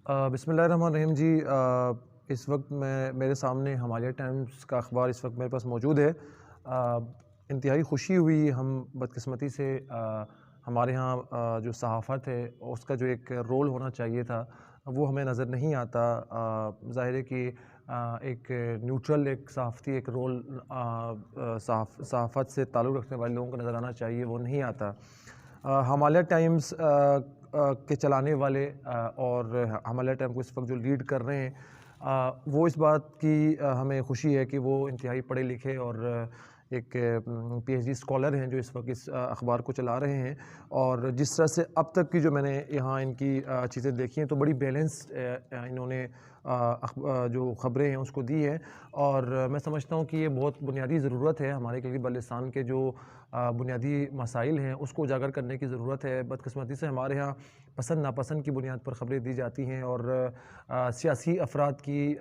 بسم اللہ الرحمن الرحیم جی، اس وقت میرے سامنے ہمالیہ ٹائمز کا اخبار اس وقت میرے پاس موجود ہے۔ انتہائی خوشی ہوئی، ہم بدقسمتی سے ہمارے ہاں جو صحافت ہے اس کا جو ایک رول ہونا چاہیے تھا وہ ہمیں نظر نہیں آتا۔ ظاہر ہے کہ ایک نیوٹرل ایک صحافتی ایک رول صحافت سے تعلق رکھنے والے لوگوں کو نظر آنا چاہیے، وہ نہیں آتا۔ ہمالیہ ٹائمز کے چلانے والے اور ہمالیہ ٹائم کو اس وقت جو لیڈ کر رہے ہیں، وہ اس بات کی ہمیں خوشی ہے کہ وہ انتہائی پڑھے لکھے اور ایک پی ایچ ڈی اسکالر ہیں جو اس وقت اس اخبار کو چلا رہے ہیں۔ اور جس طرح سے اب تک کی جو میں نے یہاں ان کی چیزیں دیکھی ہیں تو بڑی بیلنس انہوں نے جو خبریں ہیں اس کو دی ہے، اور میں سمجھتا ہوں کہ یہ بہت بنیادی ضرورت ہے ہمارے کیونکہ بلوچستان کے جو بنیادی مسائل ہیں اس کو اجاگر کرنے کی ضرورت ہے۔ بدقسمتی سے ہمارے ہاں پسند ناپسند کی بنیاد پر خبریں دی جاتی ہیں اور سیاسی افراد کی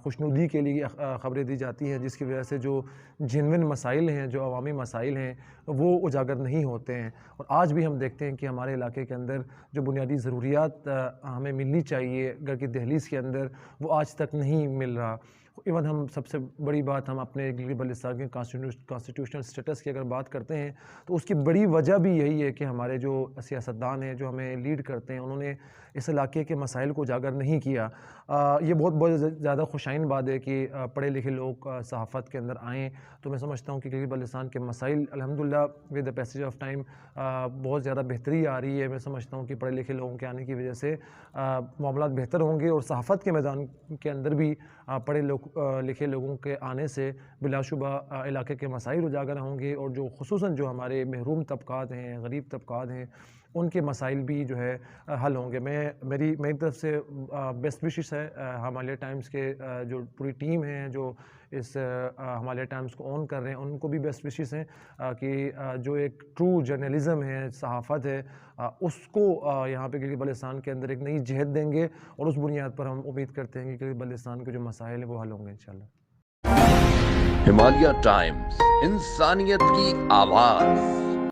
خوشنودی کے لیے خبریں دی جاتی ہیں، جس کی وجہ سے جو جینوئن مسائل ہیں، جو عوامی مسائل ہیں وہ اجاگر نہیں ہوتے ہیں۔ اور آج بھی ہم دیکھتے ہیں کہ ہمارے علاقے کے اندر جو بنیادی ضروریات ہمیں ملنی چاہیے گھر کی دہلیز کے اندر، وہ آج تک نہیں مل رہا۔ ایون ہم سب سے بڑی بات ہم اپنے گلگت بلتستان کے کانسٹیٹیوشنل سٹیٹس کی اگر بات کرتے ہیں تو اس کی بڑی وجہ بھی یہی ہے کہ ہمارے جو سیاستدان ہیں جو ہمیں لیڈ کرتے ہیں انہوں نے اس علاقے کے مسائل کو اجاگر نہیں کیا۔ یہ بہت زیادہ خوشائن بات ہے کہ پڑھے لکھے لوگ صحافت کے اندر آئیں، تو میں سمجھتا ہوں کہ گلگت بلتستان کے مسائل الحمدللہ with the passage of time بہت زیادہ بہتری آ رہی ہے۔ میں سمجھتا ہوں کہ پڑھے لکھے لوگوں کے آنے کی وجہ سے معاملات بہتر ہوں گے، اور صحافت کے میدان کے اندر بھی پڑھے لکھے لوگوں کے آنے سے بلا شبہ علاقے کے مسائل اجاگر ہوں گے، اور جو خصوصاً جو ہمارے محروم طبقات ہیں، غریب طبقات ہیں، ان کے مسائل بھی جو ہے حل ہوں گے۔ میری طرف سے بیسٹ وشز ہے ہمالیہ ٹائمز کے جو پوری ٹیم ہے جو اس ہمالیہ ٹائمز کو اون کر رہے ہیں، ان کو بھی بیسٹ وشز ہیں کہ جو ایک ٹرو جرنلزم ہے، صحافت ہے، اس کو یہاں پہ گلگت بلتستان کے اندر ایک نئی جہت دیں گے، اور اس بنیاد پر ہم امید کرتے ہیں کہ گلگت بلتستان کے جو مسائل ہیں وہ حل ہوں گے انشاءاللہ۔ ہمالیہ ٹائمز، انسانیت کی آواز۔